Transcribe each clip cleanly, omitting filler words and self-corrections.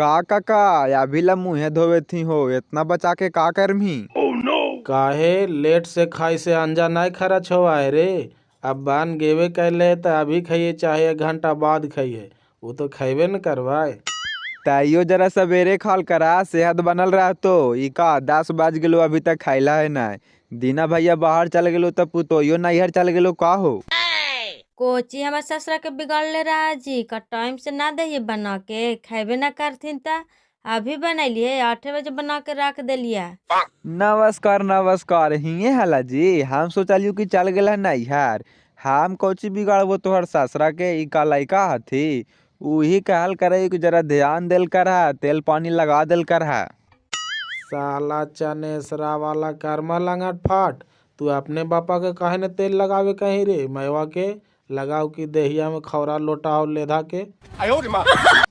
का काका अभी ला मुँहे धोवे थी हो, इतना बचा के का करमी? काहे लेट से खाई से अंजा नहीं खर्च होवा है रे। अब बान गेवे कैले त अभी खाइए चाहे 1 घंटा बाद खाइए, वो तो खैबे न करवाए। ताइयो जरा सवेरे खाल करा, सेहत बनल रहा तो। ई का 10 बज गेलो अभी तक खाइला है ना? दीना भैया बाहर चल गेलो तब पुतोयो नैहर चल गेलो का हो? कोची हमार ससुरा के बिगाड़ ले रहा जी का टाइम से ना दे बना के खेबे ना करथिन ता अभी बनैलिए 8 बजे बना के रख दिलिया। नमस्कार नमस्कार, हिये हला जी। हम सोचलियो कि चल गेला नैहर। हम कोची बिगाड़बो तोहर ससुरा के? ई का लइका हथी? उही कहल करे कि जरा ध्यान देल करहा, तेल पानी लगा देल करहा। साला चनेसरा वाला कर्मा लंगट फाट, तू अपने बापा के काहे न तेल लगावे कहीं रे? मैवा के लगाओ कि देहिया में खौरा लोटाओ लेधा के।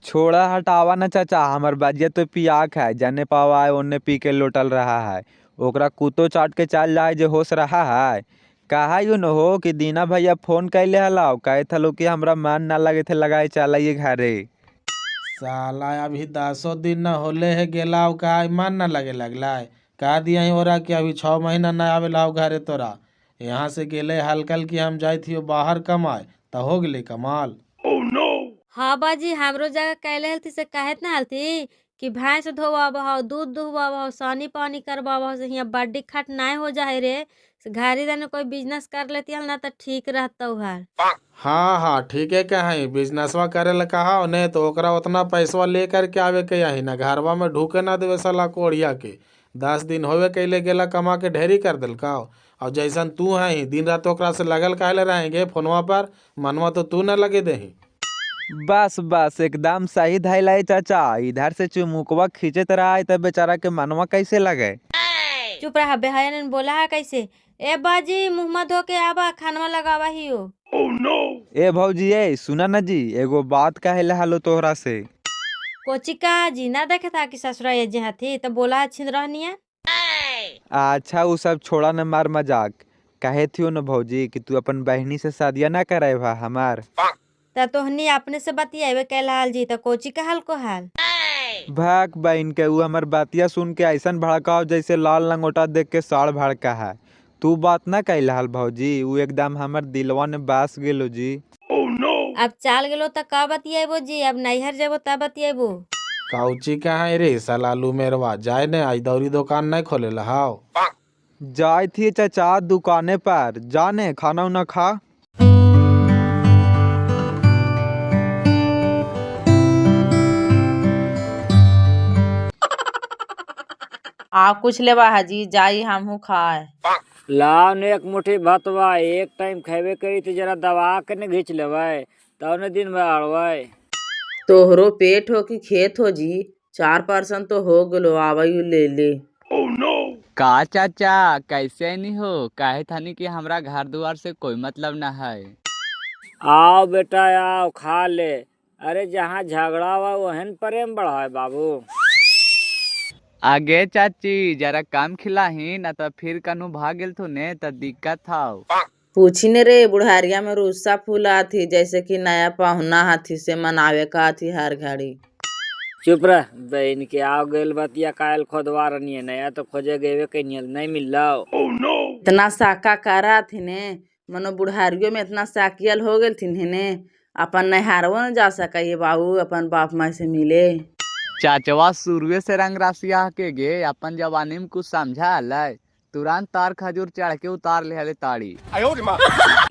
छोड़ा हटावा न चाचा, हमर बजिया तो पियाक है, जाने पावा है ओने पी के लोटल रहा है। ओकरा कुतो चाट के चल जाए जे होश रहा है। कहा यू न हो कि दीना भैया फोन कैले हलाओ, कहे थलो कि हमरा मन ना लगे थे लगाए चलाइए घरे। साला अभी 10 दिन न होले है गेला का मन न लगे लगला है। कह दिया ही ओरा कि अभी 6 महीना न आवे लाओ घरे तोरा। यहाँ से गेले हलकल की हम जाई थी बाहर कमाए तो हो गेले कमाल। हाँ बाजी हमरो जगह कैले हलती से कहत ना हलती कि भैंस धोवा दूध दुहवा सानी पानी करवा से यहाँ बड्डी खट नाय हो जाए रे। घरी देने कोई बिजनेस कर लेती हल ना तो ठीक रहता हल। हाँ हाँ ठीक है, क्या है बिजनेसवा करे ला कहा नहीं तो ओकरा उतना पैसवा लेकर के आवे के यही ना घरवा में ढूके ना देवे साला कोड़िया के। 10 दिन होवे कैले गेला कमा के ढेरी कर दिल का। और जैसन तू है ही दिन रात ओकरा से लगल काहे रहेंगे फोनवा पर, मनवा तो तू न लगे दही। बस बस एकदम सही धैलाई चाचा। इधर से चुमुकवा खींचत रहा है तब बेचारा के मनवा कैसे लगे? चुप रहा बेहया ने बोला है कैसे? ए बाजी मुँह धो के आवा खानवा लगावा ही हो। ए भौजी ए सुना न जी, एगो बात कहे हलो तोहरा से। कोची का जी ना देखे था कि ससुरा ये जहाँ थी तो बोला छिन रहनिया। अच्छा वो सब छोड़ा न, मार मजाक। कहे थियो न भौजी कि तू अपन बहनी से शादिया ना करे भा हमार। तोहनी अपने से बतियावे कैला हाल जी तो कोची का हाल को हाल। भाग बहन के ऊ हमर बातिया सुन के ऐसन भड़काओ जैसे लाल लंगोटा देख के साड़ भड़का है। तू बात ना कैला हाल भौजी, ऊ एकदम हमर दिलवा ने बास गेलो जी। अब चाल गेलो तो का बतियाबो जी? अब नैहर जेबो तब बतियाबो। काउची का है रे सलालू मेरवा जाए ने आई दौरी दुकान नहीं खोले लहाओ। जाए थी चाचा दुकाने पर, जाने खाना उना खा। आ कुछ लेवा हाजी जाई हमहू खाए। लाओ ने एक मुट्ठी भतवा एक टाइम खेबे करी तो जरा दबा के न घींच लेवे तब न दिन में अड़वे। तोहरो पेट हो कि खेत हो जी? 4% तो हो गलो आवायु ले ले। का चाचा कैसे नहीं हो? काहे थानी कि हमरा घर द्वार से कोई मतलब ना है। आओ बेटा आओ खा ले। अरे जहाँ झगड़ा हुआ वहन प्रेम बढ़ा है बाबू। आगे चाची जरा कम खिलाही ना तो फिर कनु भाग गेल थो ने तो दिक्कत था। पूछी ने रे बुढ़ारिया में रुस्सा फूला थी जैसे कि नया पहुना हाथी से मनावे का थी हर घड़ी। चुप रह बहन के आओ गेल बतिया कायल खोदवा रनिए नया तो खोजे गए कहीं नहीं मिल रहा। इतना साका करा थी ने मनो बुढ़ारियों में इतना साकियल हो गए थी ने अपन नहारवा न जा सका ये बाबू अपन बाप माई से मिले। चाचवा शुरुए से रंग राशिया के गे अपन जवानी में कुछ समझा है, तुरंत तार खजूर चढ़ के उतार ले हले ताड़ी।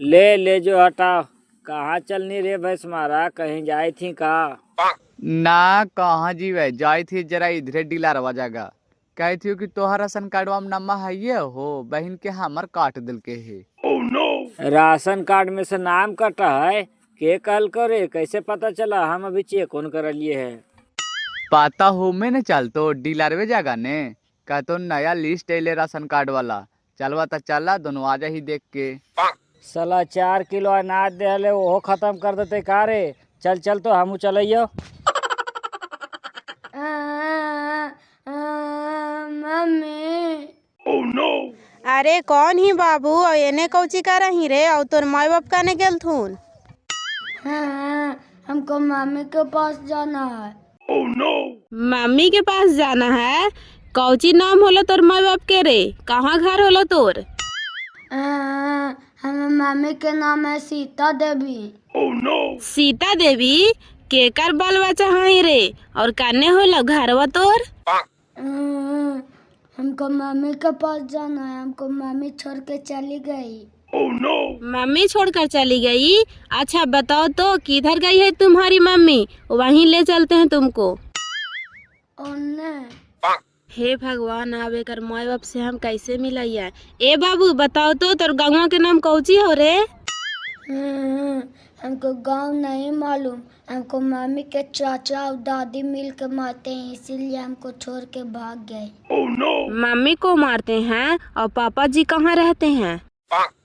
ले ले जो हटाओ। कहाँ चलनी रे भैंस मारा, कहीं जाई थी का? ना कहाँ जीवे जाई थी जरा इधरे डीलरवा जगह। कही थी कि तोहर राशन कार्डवा में नम्मा है ये हो, बहन के हमर काट दिल के है। राशन कार्ड में से नाम कटा है के कल करे कैसे पता चला? हम अभी चेक कौन कर लिए है। पता हो में न चल तो डीलरवे जगह ने कह तो नया लिस्ट अले राशन कार्ड वाला। चलवा तो चला दोनों आजा ही देख के। साला 4 किलो अनाज दे हले वो खत्म कर देते का रे? चल चल तो हमू चलइयो। मम्मी अरे कौन ही बाबू और एने कौची कर रही रे? और तोर माई बाप का ने गेल थून? हमको मम्मी के पास जाना है। मम्मी के पास जाना है? कौची नाम होला तोर माँ बाप के रे? कहाँ घर होला तोर? हमारे मम्मी के नाम है सीता देवी। सीता देवी केकर बाल बच्चा है रे? और काने होला घरवा तोर? हमको मम्मी के पास जाना है, हमको मम्मी छोड़ के चली गई। मम्मी छोड़कर चली गई? अच्छा बताओ तो किधर गई है तुम्हारी मम्मी? वहीं ले चलते हैं तुमको। हे भगवान, अब एकर माँ बाप से हम कैसे मिलैया? ए बाबू बताओ तो तोर गाँव के नाम कौची हो रे? हमको गांव नहीं मालूम, हमको मम्मी के चाचा और दादी मिल के मारते हैं, इसीलिए हमको छोड़ के भाग गए। मम्मी को मारते हैं? और पापा जी कहाँ रहते हैं?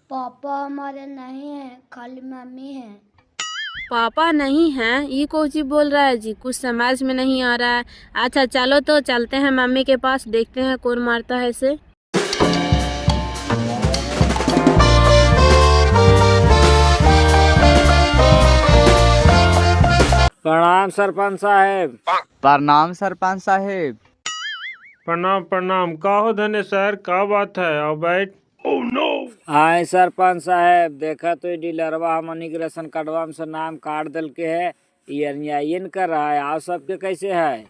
पापा हमारे नहीं हैं, खाली मम्मी है। पापा नहीं हैं? ये कौची बोल रहा है जी, कुछ समझ में नहीं आ रहा है। अच्छा चलो तो चलते हैं मम्मी के पास, देखते हैं कौन मारता है इसे। प्रणाम सरपंच साहब। प्रणाम सरपंच साहेब। प्रणाम प्रणाम। का हो धने सर, का बात है? आओ बैठ। आए सरपंच साहब, देखा तो डीलरवा हमनी के राशन कार्डवा में से नाम काट दल के है, ये अन्याय न कर रहा है। आप सबके कैसे है?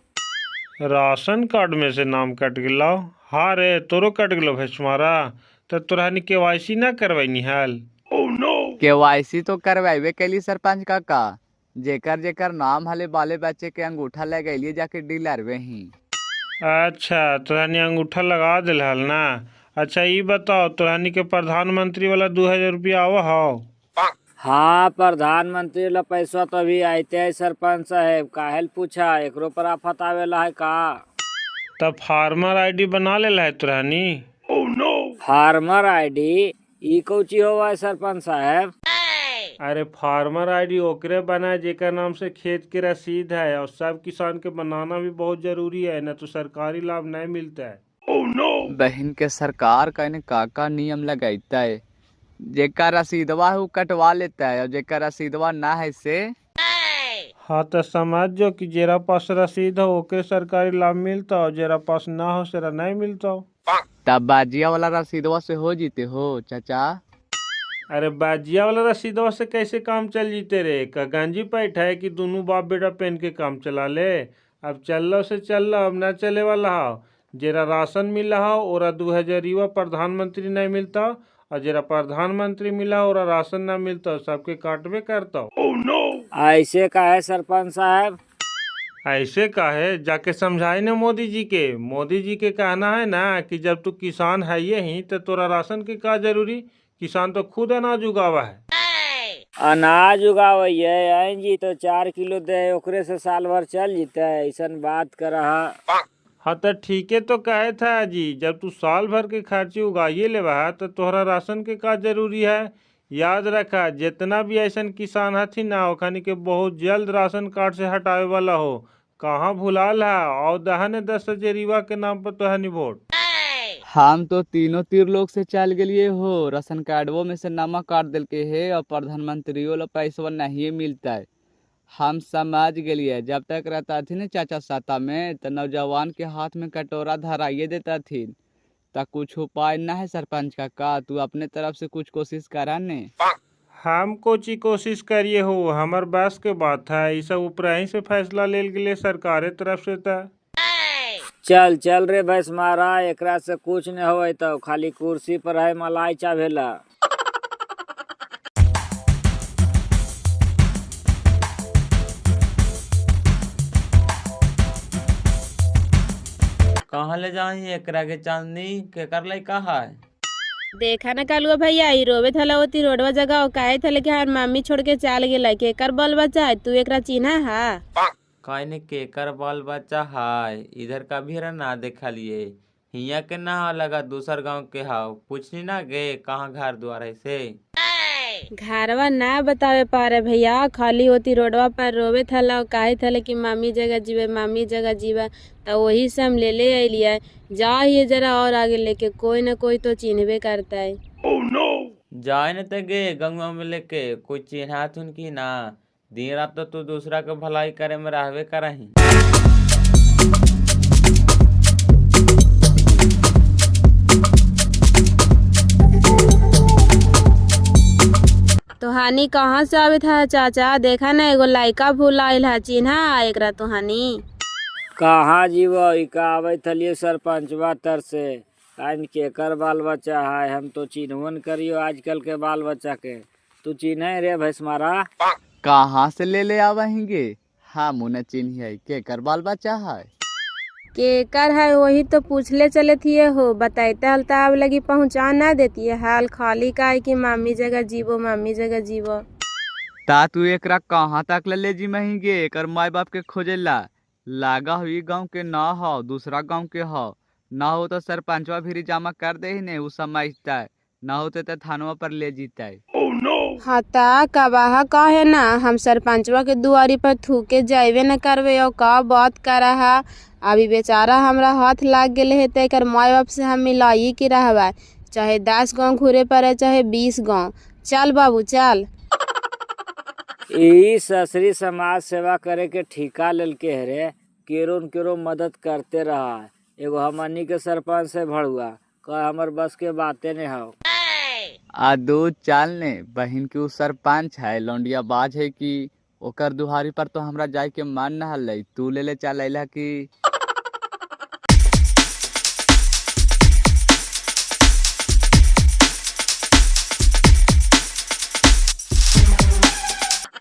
राशन कार्ड में से नाम कट गिला? हाँ रे, तोरो कट गिलो भैंसमारा। तो तोरानी KYC ना करवाई हाल? KYC तो करवाइबे कैली सरपंच काका। जेकर जेकर नाम हले बाले बच्चे के अंगूठा ले गई जाके डीलर वे ही। अच्छा, तोरानी अंगूठा लगा दिल हल ना। अच्छा ये बताओ, तोरानी के प्रधानमंत्री वाला 2000 रुपया आवा हो? हाँ, प्रधानमंत्री ला पैसा तो अभी आते है सरपंच साहब। काहेल पूछा, एकरो पर आफत आवेला है का? तब फार्मर ID बना ले है तोरानी? फार्मर ID ई कौची होवा है सरपंच साहब? अरे फार्मर ID ओकरे बना जेकर नाम से खेत के रसीद है, और सब किसान के बनाना भी बहुत जरूरी है, न तो सरकारी लाभ नहीं मिलता है। बहन के सरकार कहने काका नियम लगाता है, जेकर रसीदवा है वो कटवा लेता है, और जेकर रसीदवा ना है से। हाँ तो समझ जो कि जेरा पास रसीद हो ओके सरकारी लाभ मिलता हो, जेरा पास ना हो सेरा नहीं मिलता हो। तब बाजिया वाला रसीदवा से हो जीते हो चाचा? अरे बाजिया वाला रसीदवा से कैसे काम चल जीते रे? का गंजी पैठ है कि दोनों बाप बेटा पहन के काम चला ले? अब चल से चल, अब ना चले वाला हो। जेरा राशन मिला हो ओरा 2000 युवा प्रधानमंत्री नहीं मिलता, और जेरा प्रधानमंत्री मिला हो ओरा राशन ना मिलता, सबके काटवे करता। ऐसे का है सरपंच साहब? ऐसे का है, जाके समझाए ना मोदी जी के। मोदी जी के कहना है ना कि जब तू किसान है ये ही तो तोरा राशन के का जरूरी? किसान तो खुद अनाज उगावा है। अनाज उगावैये आइन जी तो 4 किलो दे, ओकरे से साल भर चल जीते। ऐसन बात कर रहा। हाँ तो ठीक है, तो कहे था जी जब तू साल भर के खर्चे उगाइए लेवा तो तोहरा राशन के का जरूरी है? याद रखा, जितना भी ऐसा किसान हथिन ना ओखनी के बहुत जल्द राशन कार्ड से हटावे वाला हो। कहाँ भुलाल है? और दहने 10,000 युवा के नाम पर तोहनी वोट। हम तो तीनों तीर लोग से चल गए हो, राशन कार्डवो में से नामा काट दिल के है, और प्रधानमंत्री वाला पैसा नहीं मिलता है। हम समझ गए, जब तक रहता थी ना चाचा साता में तो नौजवान के हाथ में कटोरा धराइए देता थी। तो कुछ उपाय ना है सरपंच काका? तू अपने तरफ से कुछ कोशिश करा ने। हम कोची कोशिश करिए हो, हमार बस के बात है। ये सब ऊपर ही से फैसला ले गए सरकार तरफ से। था चल चल रे भैंस मारा, एकरा से कुछ न हो तो खाली कुर्सी पर है मलाई चावेला। कहाँ ले जाही एकरा के? चांदनी के कर लाई कहा है? देखा न कालुआ भैया, ई रोवे थला होती रोडवा जगह काहे थले के हर मम्मी छोड़ के चल गेला। के कर बाल बच्चा है? तू एकरा चिन्हा है? कहने के कर बाल बच्चा है? इधर कभी ना देखा लिए। हिया के ना लगा दूसर गांव के हाव। पूछनी ना गे कहाँ घर द्वार है से? घरवा ना बतावे पारे भैया, खाली होती रोडवा पर रोवे थला काहे थले कि मामी जगह जीवे, मामी जगह जीवा। तो वही से हम ले अलिया। जा ये जरा और आगे लेके, कोई न कोई तो चिन्हबे करता है। जाए न ते गे गंगवा में लेके, कोई चिन्हा थुन की ना। दिन रात तो तू दूसरा के भलाई करे में रहबे करही। तोहानी कहाँ से आवे था चाचा? देखा ना एगो लइका भूल आइल है, चिन्हा एकरा तोहानी? कहाँ जीवो इका आवे थलिए सरपंचवा तर से काइन केकर बाल बच्चा है, हम तो चिन्हवन करियो आजकल के बाल बच्चा के। तू चिन्ह रे भैंसमारा? कहाँ से ले आवेंगे? हाँ मुने चिन्हिए के कर बाल बच्चा है। केकर है वही तो पूछले चले थिए हो, बताते हलता अब लगी पहुँचा ना देती है, हाल खाली का है कि मामी जगह जीवो मामी जगह जीवो। ता तू एकरा कहाँ तक ले जी महेंगे? एकर माई बाप के खोजेला लागा हुई गांव के ना हो, दूसरा गांव के हो। ना हो तो सरपंचवा भी जमा कर दे ही नहीं, उ समझता है। ना होते तो थानवा पर ले जीता है। हाँ ता कबाहा कहे ना, हम सरपंचवा के दुआरी पर थूके जाइबे न करवे और का बात कर रहा। अभी बेचारा हमरा हाथ लाग गेले है, तेकर माई बाप से हम मिलाई के रहबा, चाहे 10 गाँव घूरे पड़े चाहे 20 गाँव। चल बाबू चल। ई ससरी समाज सेवा करे के ठिका लेलके है रे, केरो न केरो मदद करते रहा है। एगो हमनी के सरपंच से भड़ुआ का हमर बस के बातें नहीं हो। आ दो चाल ने बहन के उ सरपंच है, लौंडिया बाज है कि ओकर दुहारी पर तो हमरा जाए के मन न हल। तू ले चल अला कि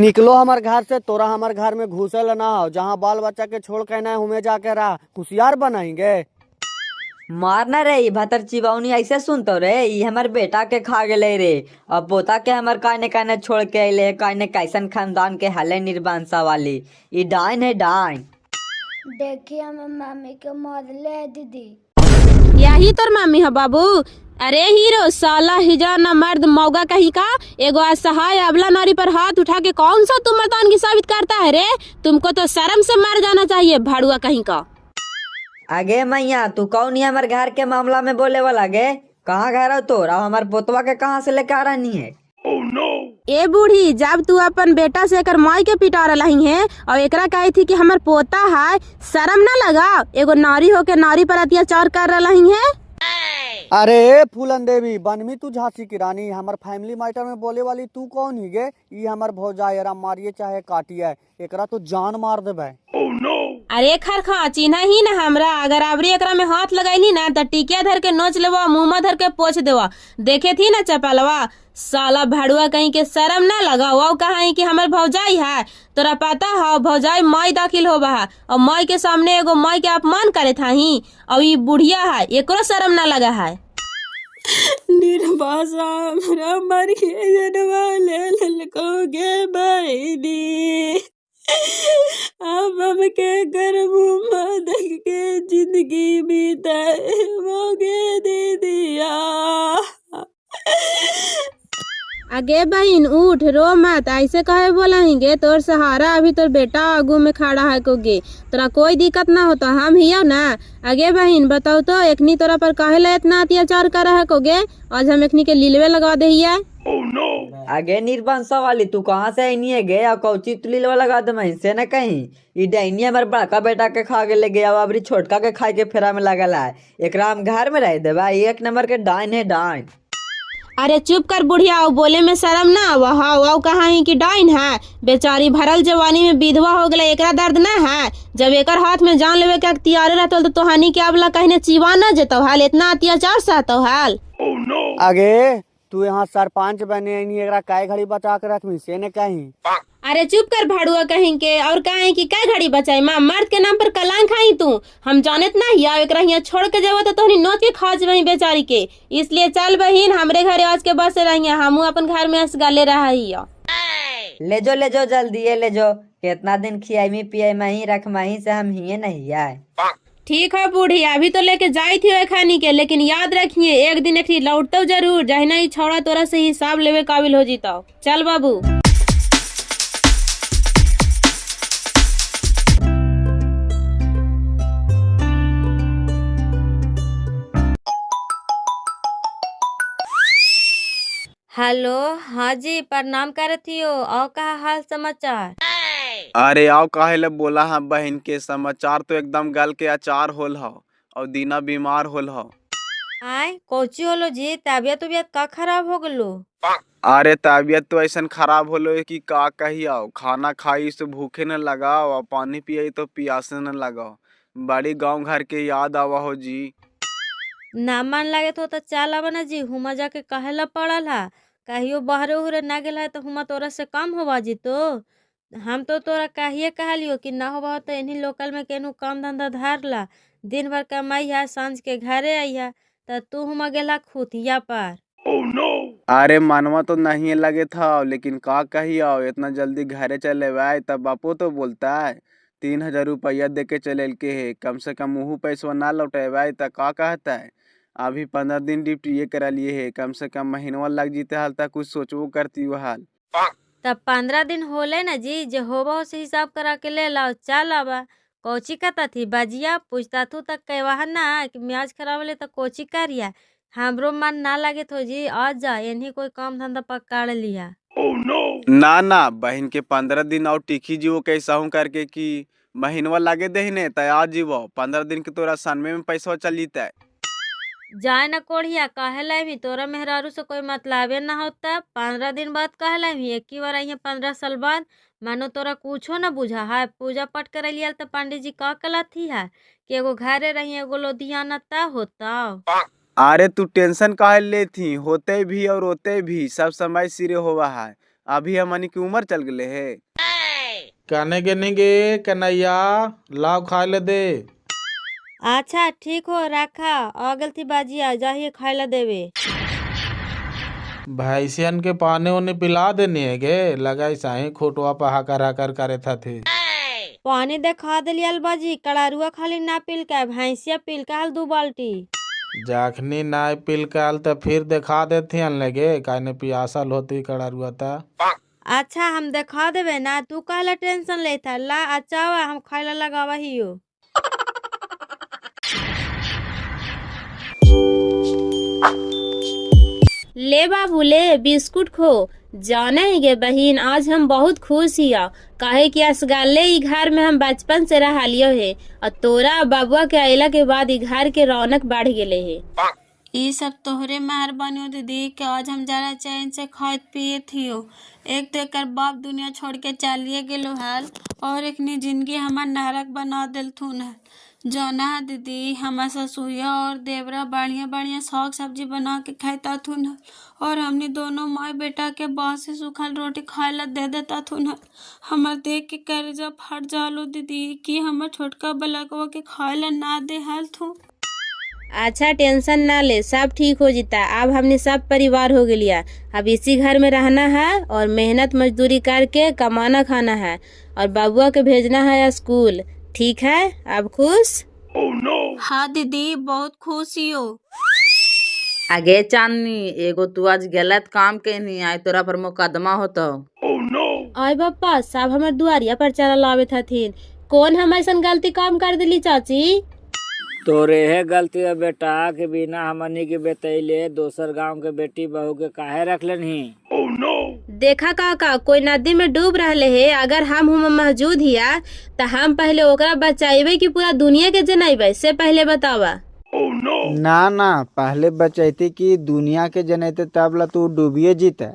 निकलो हमार घर से, तोरा हमार घर में घुसल ना हो। जहाँ बाल बच्चा के छोड़ के ना हुए जाके रहा, होशियार बनाएंगे। मारना रे ई भतर चिबौनी ऐसे सुनतो रे, ई हमर बेटा के खा गेले रे। अब पोता के हमर काने काने छोड़ के अइले, काने कैसन खानदान के हले निर्वंशा वाली। ई डाइन है डाइन। देखिए हमें मम्मी के मारले दीदी। यही तोर मामी है बाबू? अरे हीरो साला हिजड़ा न मर्द मौगा कहीं का, एगो असहाय अबला नारी पर हाथ उठा के कौन सा तुम मर्दानगी साबित करता है रे? तुमको तो शर्म से मर जाना चाहिए भाड़ुआ कहीं का। आगे मैया तू कौन है हमर घर के मामला में बोले वाला गे? कहाँ घर हो तोरा? हमार पोतवा के कहाँ से लेके आ रही है? ए बूढ़ी, जब तू अपन बेटा से एकर माई के पिटा रही है और एकरा कही थी कि हमर पोता है, शर्म ना लगा? एगो नारी होके नारी पर अत्याचार कर रही है। अरे फूलन देवी बनमी तू झांसी की रानी, हमार फैमिली मैटर में बोले वाली तू कौन ही गे? ये हमार भौजाई, एरा मारिए चाहे काटिए, एकरा तो जान मार देबे। अरे खरखा चिन्ह ही ना हमरा, अगर आवरी एकरा में हाथ लगैली ना तो टिकिया धर के नोच लेवा, मुंह धर के पोछ देवा। देखे थी ना चपलवा साला भाड़ुआ कहीं के शर्म ना लगा? वो कहा कि हमर भौजाई है, तोरा पता है भौजाई माई दाखिल होबा है और माई के सामने एगो माई के अपमान करे था ही, और ये बुढ़िया है, एकरो शर्म ना लगा है। निर्भाषा हमरा मर के जनवा ले ललकोगे बहनी, अब हम के करबू मदक के जिंदगी बिताओगे दीदिया। आगे बहन उठ, रो मत, ऐसे कहे बोलेंगे? तोर सहारा अभी तोर बेटा आगू में खड़ा है कोगे, तोरा कोई दिक्कत ना होता, हम हियो ना। आगे बहन बताओ तो एकनी तोरा पर काहे ला इतना अत्याचार कर रहा है कोगे? आज हम एकनी के लीलवे लगा दे हिया। आगे निर्वंशा वाली तू कहाँ से आई है गे? और कौची तू लीलवा लगा दे मैं से न कहीं। ई डैनी हमर बड़का बेटा के खा के ले गया, अबरी छोटका के खाए के फेरा में लगल है। एकरा हम घर में रह देबा, एक नंबर के डाइन है डाइन। अरे चुप कर बुढ़िया, बोले में शर्म ना आवा? वो कहा ही कि डाइन है, बेचारी भरल जवानी में विधवा हो गई, एकरा दर्द ना है? जब एकर हाथ में जान लेवे के अख्तियार रहता तो तोहानी के अबला कहने चिवा ना जेतो हाल, इतना अत्याचार सहतो हाल। आगे तू यहाँ सरपंच बने एकरा काय घड़ी बचा के रख से ने कहीं। अरे चुप कर भाड़ुआ कहीं के, और कहे कि क्या घड़ी बचाई? माँ मर्द के नाम पर कलंक खाई तू, हम जानत ना हिया। एकरा हिया छोड़ के जावा तो तोहनी नोच के खा जबही बेचारी के। इसलिए चल बहिन हमरे घरे आज के बस रहिया, हमू अपन घर में असगाले रहा हिया। ले जो जल्दी ले जो, कितना दिन खियाई पियाई मही रख मही से हम हिये नहीं आए। ठीक है बूढ़ी, अभी तो लेके जाई थी ओए खानी के, लेकिन याद रखिए एक दिन एक लौटतो जरूर, जाहि ना छोड़ा तोरा से हिसाब लेवे काबिल हो जीता। चल बाबू। हेलो, हाँ जी प्रणाम करती हो, और कहा हाल समाचार? अरे आओ काहे ले बोला है बहन के? समाचार तो एकदम गल के अचार होल हो, और दीना बीमार होल हो। आय कोची होलो जी, तबियत उबियत का खराब हो गलो? अरे तबीयत तो ऐसा खराब होलो है कि का कही आओ, खाना खाई तो भूखे न लगाओ और पानी पियई तो प्यासे न लगाओ। बड़ी गांव घर के याद आवा हो जी। ना मन लागे तो चल आवा ना जी, हुमा जाके कहेला पड़ल हा। कहियो बहरे उहरे ना गेल है तो हुमा तोरा से कम होवा जी तो। हम तो तोरा कहिए कहलियो कि ना होवा तो इन्हीं लोकल में केनू काम धंधा धार ला। दिन भर कमाई है, सांझ के घरे आई है, तो तू हुमा गेला खुतिया पर। अरे मनवा तो नहीं लगे था, लेकिन का कही आओ, इतना जल्दी घरे चले आए तब बापो तो बोलता है 3,000 रुपया दे के चले के है, कम से कम मुँह पैसवा ना लौटेवाए तो का कहता है। अभी 15 दिन ड्यूटी ये करा लिए है, कम से कम महीनवा लग जीते हाल तक कुछ सोचबो करती वो हाल। तब 15 दिन होले ना जी, जे होबा हो से हिसाब करा के ले लाओ, चल आवा। कोची कहता थी बजिया पूछता तू तक कहवा ना कि म्याज खराब होले तो कोची करिया। हमरो मन ना लगे तो जी आ जा, इन्हीं कोई काम धंधा पकड़ लिया। ना ना बहन के 15 दिन और टिकी जीवो कैसा हूँ करके कि महीनवा लगे दे ने तैयार जीवो 15 दिन के तोरा सनमे में पैसा चल जीता है। जाए न कोढ़िया कहला भी तोरा मेहरारू से कोई मतलबे ना होता। 15 दिन बाद कहला भी एक ही बार आई 15 साल बाद। मानो तोरा कुछो न बुझा है। पूजा पाठ करे लिया तो पंडित जी का कला थी है कि एगो घरे रही एगो लोधियाना ता होता। अरे तू टेंशन काहे ले थी, होते भी और रोते भी सब समय सिरे होवा है। अभी हमनी की उम्र चल गए है। कहने के नहीं गे कन्हैया, लाओ खा ले दे। अच्छा ठीक हो रखा, अगल थी बाजिया जाहिए खाइला देवे। भैंसियन के पानी उन्हें पिला देनी है गे, लगा साही खोटवा पर हाकर हाकर करे था थे। पानी देखा दिलियल बाजी, कड़ारुआ खाली ना पिल के भैंसिया पिल के 2 बाल्टी। जाखनी ना पिल काल तो फिर दिखा देती लगे कहने पियासल होती कड़ारुआ था। अच्छा हम देखा देवे ना, तू कहला टेंशन लेता ला। अच्छा हम खाइला लगावा हियो। ले बाबू ले बिस्कुट खो। जाने ही गे बहिन, आज हम बहुत खुश हिया, काहे कि असगाले ई घर में हम बचपन से रह लियो है और तोरा बाबुआ के अइला के बाद ई घर के रौनक बढ़ गेले है। ये सब तोहरे मेहरबानी हो दीदी कि आज हम जरा चैन से खात पिए थियो। एक तो एकर बाप दुनिया छोड़ के चलिए गेलो हाल, और एकनी जिंदगी हमार नरक बना देलथुन है। जौना है दीदी हमार ससुरिया और देवरा बढ़िया बढ़िया साग सब्जी बना के खाता थुन है, और हमने दोनों माँ बेटा के बासी सूखल रोटी खाए ला दे देता थुन है। हमार देख के कर्जा फट जालो दीदी कि हमार छोटका बलकवा के खाए ला ना दे हाल थू। अच्छा टेंशन ना ले, सब ठीक हो जीता। अब हमने सब परिवार हो गया, अब इसी घर में रहना है और मेहनत मजदूरी करके कमाना खाना है और बाबुआ के भेजना है स्कूल। ठीक है अब खुश? हाँ दीदी बहुत खुशी हो। आगे चांदनी, एगो तू आज गलत काम के नहीं आए, तोरा पर मुकदमा होता। आय बापा सब हमार दुआरिया पर चला लावे थथिन। कौन हम ऐसा गलती काम कर दिली चाची? तोरे है गलती है बेटा के बिना हमनी के बतैले दोसर गांव के बेटी बहू के काहे रख लेनी। देखा काका कोई नदी में डूब रहे है, अगर हम मौजूद हिया तो हम पहले ओकरा बचाइबे कि पूरा दुनिया के जनाइबे से पहले बतावा। ना ना पहले बचैती कि दुनिया के जनैते तब ला तू डूबिए जीते।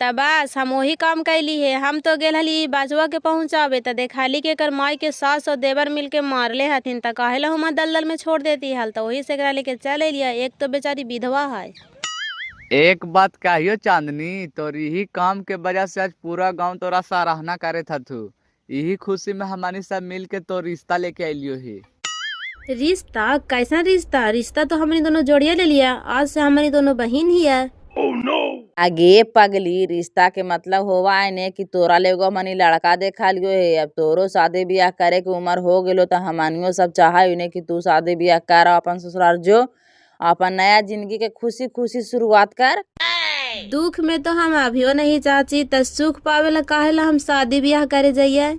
तबास हम वही काम कैली है। हम तो गेल हली बाजुआ के पहुँचावे तो देखाली के कर माई के सास और देवर मिल के मारले हथिन, त काहेला हम दलदल में छोड़ देती हाल, तो वही से एकरा लेके चले लिया। एक तो बेचारी विधवा है। एक बात कहियो चांदनी, तोर यही काम के वजह से आज पूरा गांव तोरा सराहना करे था तू। यही खुशी में हमारी सब मिल के तो रिश्ता लेके आइलियो ही। रिश्ता? कैसा रिश्ता? रिश्ता तो हमने दोनों जोड़िया ले लिया, आज से हमारी दोनों बहन ही है। आगे पगली, रिश्ता के मतलब होवा है ने कि तोरा लेगो मनी लड़का देखा लियो है। अब तोरो शादी ब्याह करे के उम्र हो गेलो तो हमनियो सब चाहा ने कि तू शादी ब्याह कर, अपन ससुराल जो अपन नया जिंदगी के खुशी खुशी शुरुआत कर। दुख में तो हम अभियो नहीं चाची, त सुख पावेला काहेला हम शादी ब्याह करे जाइए।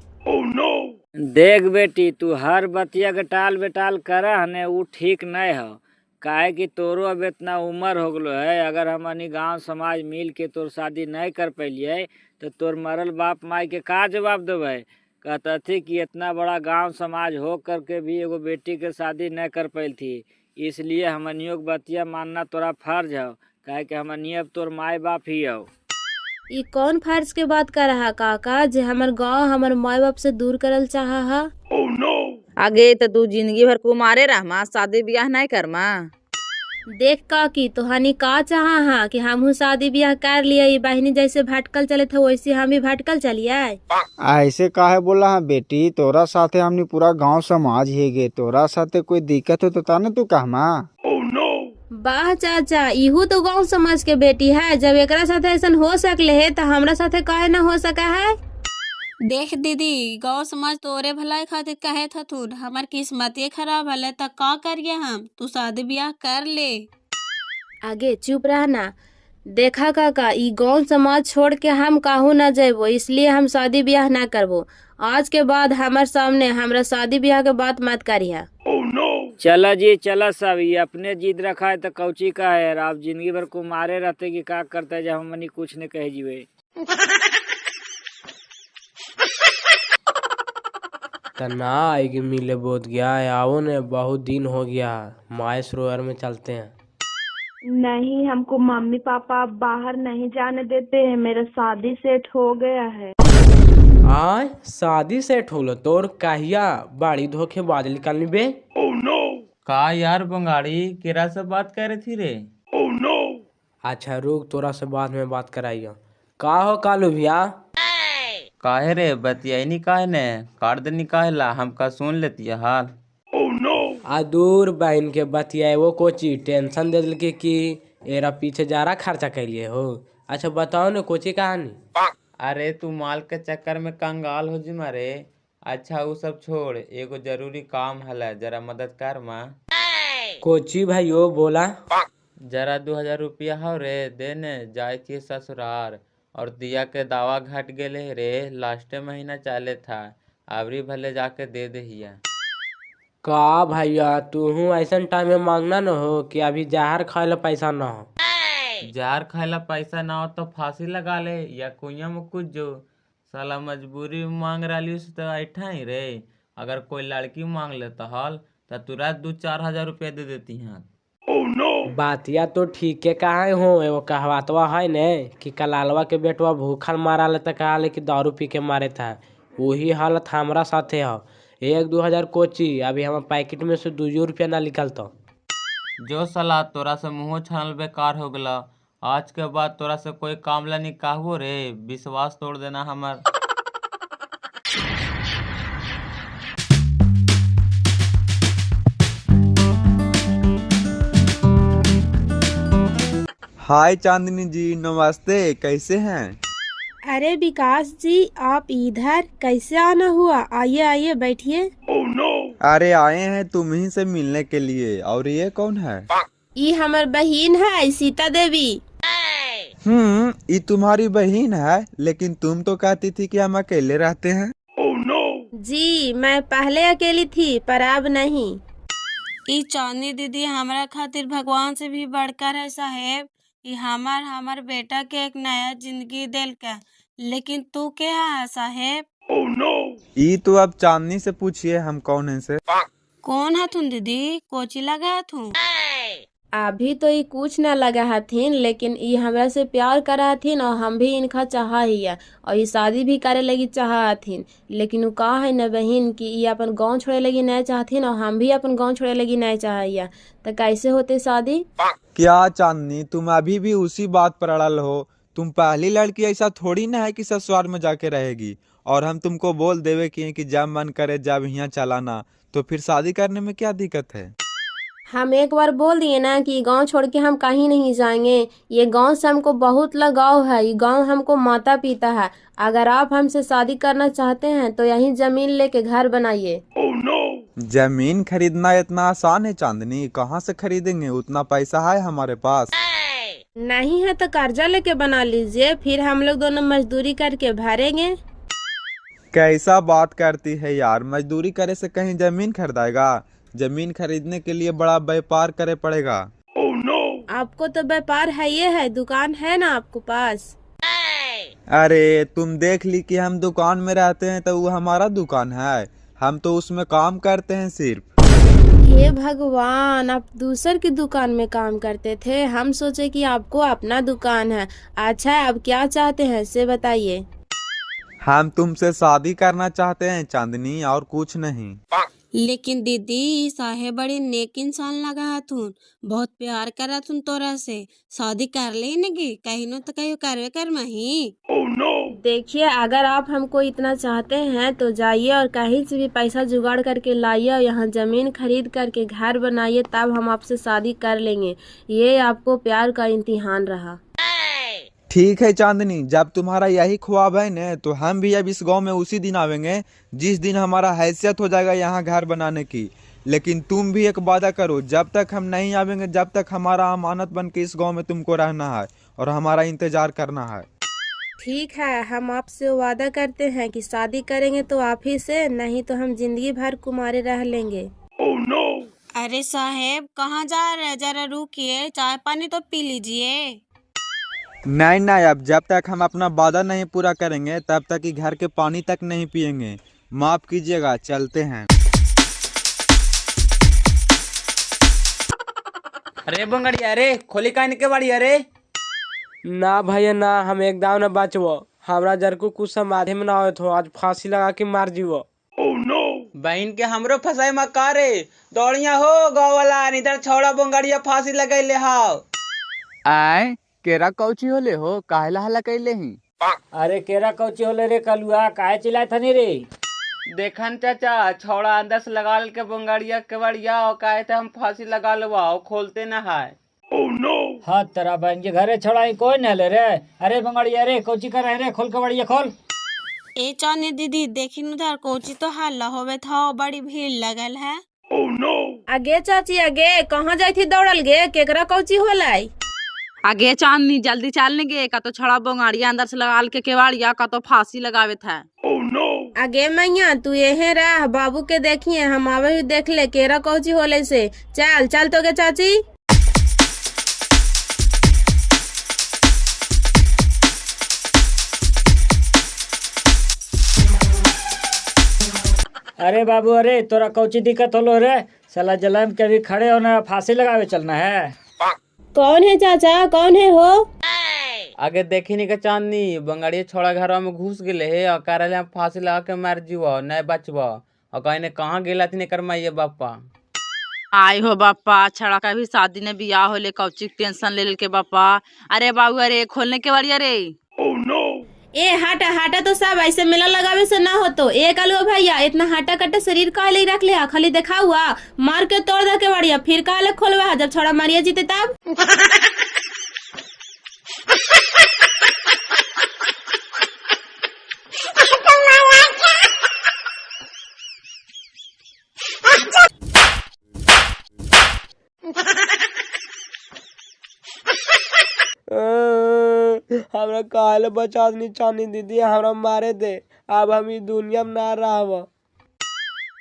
देख बेटी तू हर बतिया के टाल बेटाल करे हने उ ठीक नहीं है। काहे कि तोरो अब इतना उम्र हो गलो है, अगर हमनी गांव समाज मिल के तोर शादी नहीं कर पैलिए तो तोर मरल बाप माई के का जवाब देवे। कहता थी कि इतना बड़ा गांव समाज हो करके भी एगो बेटी के शादी नहीं कर पैल थी। इसलिए हमनियों के बतिया मानना तोरा फर्ज हो, काहे कि हमनी अब तोर माई बाप ही हो। ई कौन फर्ज के बात कर रहा काका जे हमर गाँव हमर माई बाप से दूर करल चाहा हा? आगे तो तू जिंदगी भर कुमारे रहमा, शादी ब्याह नहीं करमा। देख काकी तोहानी का चाहा हा कि हमहू शादी ब्याह कर लिया, ई बहनी जैसे भटकल चले थे वैसे हम भी भटकल चलिए। ऐसे काहे बोला है बेटी, तोरा साथे हमनी पूरा गांव समाज ही गे, तोरा साथे कोई दिक्कत हो तो ताने तू कहमा। वाह चाचा, इहू तो गांव समाज के बेटी है। जब एकरा साथे ऐसा हो सकले है तो हमरा साथे काहे न हो सका है? देख दीदी, गाँव समाज तोरे भलाई खातिर कहे थथुन, हमार किस्मते खराब हले त का करिए हम, तू शादी ब्याह कर ले। आगे चुप रहना। देखा काका, ई गाँव समाज छोड़ के हम काहू न जेबो, इसलिए हम शादी ब्याह न करबो। आज के बाद हमार सामने हमरा शादी ब्याह के बात मत करिया। चला जी चला सब, ये अपने जिद रखा है तो कौची का है यार। आप जिंदगी भर कुमारे रहते कि का करते जब हमनी कुछ न कह जीवे। तना आएगी मिले बोध गया है, आओ ने बहुत दिन हो गया, माए सरोवर में चलते हैं। नहीं, हमको मम्मी पापा बाहर नहीं जाने देते हैं, मेरा शादी सेट हो गया है। आय शादी सेट हो लो तोर, काहिया बाड़ी धोखे बादल निकालनी बे। का यार बंगाड़ी केरा से बात कर रही थी रे? अच्छा रुक, तोरा से बाद में बात कराइयो। का हो कालू भैया? काहे रे बतियाई काहे ने काट दे निकाला, हमका सुन लेती है हाल। आ दूर बहन के बतियाए वो कोची टेंशन दे दिलके कि एरा पीछे जारा खर्चा कैलिए हो। अच्छा बताओ ने कोची कहानी। अरे तू माल के चक्कर में कंगाल हो जी मारे। अच्छा वो सब छोड़, एगो जरूरी काम हला, जरा मदद कर माँ। कोची भाइयो बोला। जरा 2000 रुपया हो रे, देने जाए थी ससुराल, और दिया के दावा घट गेले रे, लास्टे महीना चाले था, अबरी भले जाके दे दहिया। का भैया तू ऐसा टाइम में मांगना न हो कि अभी जहर खाए ला पैसा न हो। जहर खाएला पैसा ना हो तो फांसी लगा ले या कुइया में कुछ जो, साला मजबूरी में मांग रही तो ऐठा ही रे। अगर कोई लड़की मांग लेता हल तो तुरंत 2-4 हजार रुपया दे देती हैं। बातिया तो ठीक है कहा हो, एगो कहवातवा है ने कि कलालवा के बेटवा भूखल मारा ले, कहा ले कि दारू पी के मारे था, वही हालत हमारा साथे हो। 1-2 हजार कोची, अभी हम पैकेट में से 2 रुपया ना निकलता। जो साला तोरा से मुँह छानल बेकार हो गला, आज के बाद तोरा से कोई काम ला नहीं कहबो रे, विश्वास तोड़ देना हमार। हाय चांदनी जी, नमस्ते, कैसे हैं? अरे विकास जी, आप इधर कैसे आना हुआ? आइए आइए बैठिए। अरे आए हैं तुम ही से मिलने के लिए। और ये कौन है? ये हमार बहन है सीता देवी। ये तुम्हारी बहन है, लेकिन तुम तो कहती थी कि हम अकेले रहते हैं। जी मैं पहले अकेली थी पर अब नहीं। ई चांदनी दीदी हमारा खातिर भगवान से भी बढ़कर है साहेब। ई हमार बेटा के एक नया जिंदगी दिल का, लेकिन तू क्या है साहेब? ये तो अब चांदनी से पूछिए हम कौन है से। कौन है तुम दीदी? कोची लगा है तू? अभी तो ये कुछ न लगा हथिन, लेकिन ये हमरा से प्यार करा हथिन और हम भी इनका चाहा ही है, और ये शादी भी करे लगी चाहा हथिन। लेकिन वो कहा है न बहन कि ये अपन गांव छोड़े लगी नहीं चाहथिन और हम भी अपन गांव छोड़े लगी नहीं चाहिए, तो कैसे होते शादी? क्या चांदनी, तुम अभी भी उसी बात पर अड़ल हो? तुम पहली लड़की ऐसा थोड़ी ना है कि ससुराल में जाके रहेगी, और हम तुमको बोल देवे कि जब मन करे जब यहाँ चलाना, तो फिर शादी करने में क्या दिक्कत है? हम एक बार बोल दिए ना कि गांव छोड़ के हम कहीं नहीं जाएंगे। ये गांव से हमको बहुत लगाव है, ये गांव हमको माता पिता है। अगर आप हमसे शादी करना चाहते हैं तो यहीं जमीन लेके घर बनाइए। जमीन खरीदना इतना आसान है चांदनी? कहाँ से खरीदेंगे? उतना पैसा है हमारे पास नहीं है तो कर्जा लेके बना लीजिए, फिर हम लोग दोनों मजदूरी करके भरेंगे। कैसा बात करती है यार, मजदूरी करे से कहीं जमीन खरीदेगा? जमीन खरीदने के लिए बड़ा व्यापार करे पड़ेगा। आपको तो व्यापार है, ये है दुकान है ना आपको पास? अरे तुम देख ली कि हम दुकान में रहते हैं तो वो हमारा दुकान है, हम तो उसमें काम करते हैं सिर्फ। हे भगवान, आप दूसर की दुकान में काम करते थे, हम सोचे कि आपको अपना दुकान है। अच्छा, अब क्या चाहते हैं से बताइए। हम तुमसे शादी करना चाहते हैं चांदनी, और कुछ नहीं। लेकिन दीदी साहे बड़ी नेक इंसान लगा हथुन, बहुत प्यार करा तुम तोरा से, शादी कर ले नगी कहीं न तो कहीं करवे कर मही। देखिए, अगर आप हमको इतना चाहते हैं तो जाइए और कहीं से भी पैसा जुगाड़ करके लाइए और यहाँ जमीन खरीद करके घर बनाइए, तब हम आपसे शादी कर लेंगे। ये आपको प्यार का इम्तिहान रहा। ठीक है चांदनी, जब तुम्हारा यही ख्वाब है न, तो हम भी अब इस गांव में उसी दिन आवेंगे जिस दिन हमारा हैसियत हो जाएगा यहाँ घर बनाने की। लेकिन तुम भी एक वादा करो, जब तक हम नहीं आवेंगे जब तक हमारा अमानत बन के इस गांव में तुमको रहना है और हमारा इंतजार करना है। ठीक है, हम आपसे वादा करते हैं कि शादी करेंगे तो आप ही से, नहीं तो हम जिंदगी भर कुमारे रह लेंगे। अरे साहेब कहाँ जा रहे, जरा रुकिए, चाय पानी तो पी लीजिए। नहीं नहीं, अब जब तक हम अपना वादा नहीं पूरा करेंगे तब तक ही घर के पानी तक नहीं पिएंगे। माफ कीजिएगा, चलते हैं। अरे बंगड़िया, अरे खोली कान के बाड़ी। अरे ना भैया ना, हम एकदम न बचबो, हमरा जरकू कुछ समाधि में ना हो तो आज फांसी लगा के मार जीवो। बहन के हमरो फसाई मका रे, दौड़िया हो गाँव वाला, इधर छौड़ा बंगड़िया फांसी लगैले हाव। आय केरा कौची होले हो, काहेला हल्ला कैले ही? अरे केरा कौची होले रे कलुआ, काहे चिल्लाए थनी रे? देखन चाचा, छौड़ा अंदर से लगा के बंगड़िया के बड़िया और काहे थे हम फांसी लगा लवाओ, खोलते न है। हाँ तेरा बहन के घरे छोड़ा कोई न ले रे। अरे बंगड़िया रे कौची कर रहे रे, खोल के बड़िया खोल। ए चांदी दीदी देखी उधर कोची तो हल्ला होवे था, बड़ी भीड़ लगल है। आगे चाची आगे, कहाँ जाई थी दौड़ल गे, केकरा कौची होलाई? आगे चांदनी जल्दी चलने गे, का तो छड़ा बोंगाड़िया अंदर से लगा के केवाड़िया, का तो फांसी लगावे था। आगे मैया तू यही रह, बाबू के देखिए, हम आवे ही देख ले केरा कौची होले से। चल चल तो गे चाची। अरे बाबू, अरे तोरा कौची दिक्कत होलो रे, साला जलम के भी खड़े होना, फांसी लगावे चलना है। कौन है चाचा, कौन है हो? आगे देखी नहीं के चांदनी, बंगड़िया छोड़ा घर में घुस गए है और कह रहे फांसी लगा के मार जीवो, नहीं बचबो। और कहने कहाँ गेला थी कर माइये बापा। आई हो बापा, छड़ा का भी शादी ने बियाह होले, कौची टेंशन ले के बापा। अरे बाबू अरे खोलने के बाड़ी। अरे ए हटा हटा, तो सब ऐसे मेला लगावे से ना हो तो। ए कलो भैया, इतना हटा कटा शरीर काहे ले रख ले, खाली देखा हुआ मार के तोड़ दे के बढ़िया, फिर काहे ले खोलवा जब छोड़ा मारिया जीते तब। हमरा काहे बचा दी चांदी दीदी, हमरा मारे दे, अब हम ई दुनिया में ना रहब।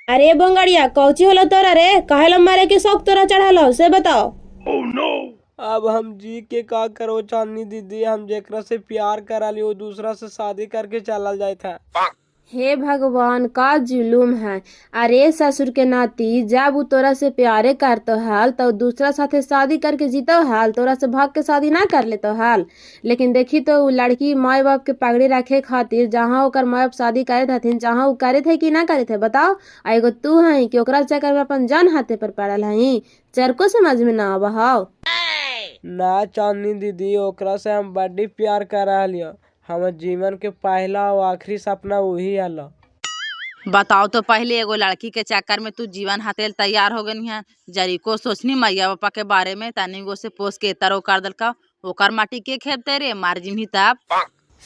अरे बंगड़िया कौची होलो तोरा रे, काहे ला मारे के शौक तोरा चढ़ालो से बताओ। अब हम जी के का करो चांदनी दीदी, हम जेकरा से प्यार करा लियो दूसरा से शादी करके चलल जाए था। हे भगवान, का जुलूम है। अरे ससुर के नाती, जब वो तोरा से प्यारे करतो हाल तो दूसरा साथे शादी करके जीतो हाल, तोरा से भाग के शादी ना कर लेतो हाल। लेकिन देखी तो वो लड़की माँ बाप के पगड़ी रखे खातिर जहाँ ओकर माँ बाप शादी करे हथिन, जहाँ वो करे थे कि ना करे थे बताओ। एगो तू है कि ओकरा चक्कर में अपन जान हाथे पर पड़ल है, चरको समझ में ना आवा हाव। ना चांदनी दीदी, ओकरा से हम बड़ी प्यार कर रहा, हमर जीवन के पहला और आखिरी सपना वही हल। बताओ तो पहले एगो लड़की के चक्कर में तू जीवन हथेल तैयार हो गई है। जरी को सोचनी मैया बापा के बारे में, तनी गो से पोस के तरो कर दल का, ओकर माटी के खेबते रे, मार जिम ही तब।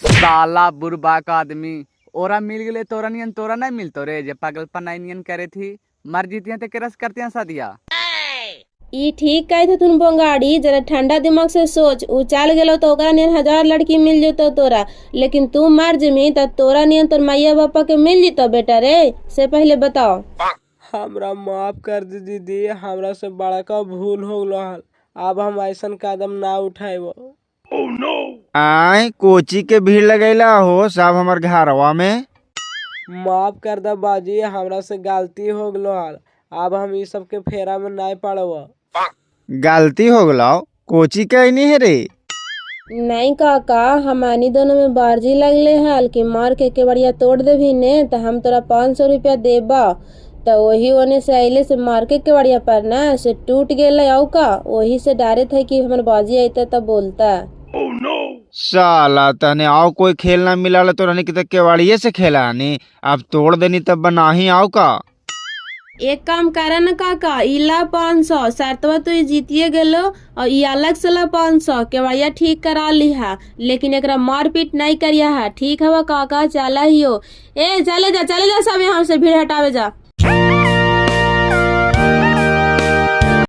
साला बुरबाक आदमी, ओरा मिल गए तोरा नियन तोरा नहीं मिलतो रे, जे पागलपन नियन करे थी, मर जीती तो केरस करते हैं शादिया। ई ठीक कहे थे तुम बंगाड़ी, जरा ठंडा दिमाग से सोच। ऊ चल गेलो तो ओकरा नियन 1000 लड़की मिल जेतो तोरा, लेकिन तू मर जमी तो तोरा नियन तोर मैया बापा के मिल जीतो बेटा रे, से पहले बताओ। हमरा माफ कर दी दीदी, हमरा से बड़ा का भूल हो गलो हल, अब हम ऐसन कदम ना उठाएबो। आय कोची के भीड़ लगैला हो सब हमर घरवा में। माफ कर दा बाजी, हमरा से गलती हो गलो हल, अब हम ई सब के फेरा में नहीं पड़ब। गलती हो गलो, कोची कहनी है रे। नहीं काका, हमानी दोनों में बारजी लगले हाल कि मार के केवड़िया तोड़ देभी ने तो हम तोरा 500 रुपया देबा। तो वही ओने से अइले से मार के केवड़िया पर ना से टूट गेले औ का, वही से डारे थे कि हमर बाजी अइता तब बोलता। साला तने आओ कोई खेल ना मिला तो रहने की तक केवाड़िए से खेला नहीं, अब तोड़ देनी तब बना ही आओ का। एक काम करा न काका, इला 500 शर्तवा तो ये जीतिए गेलो और ये अलग से ला 500 केवड़िया ठीक करा लिहा, लेकिन एकरा मारपीट नहीं करिया है। ठीक है वो काका, चला ही हो। ए चले जा सब यहाँ से भीड़ हटावे जा।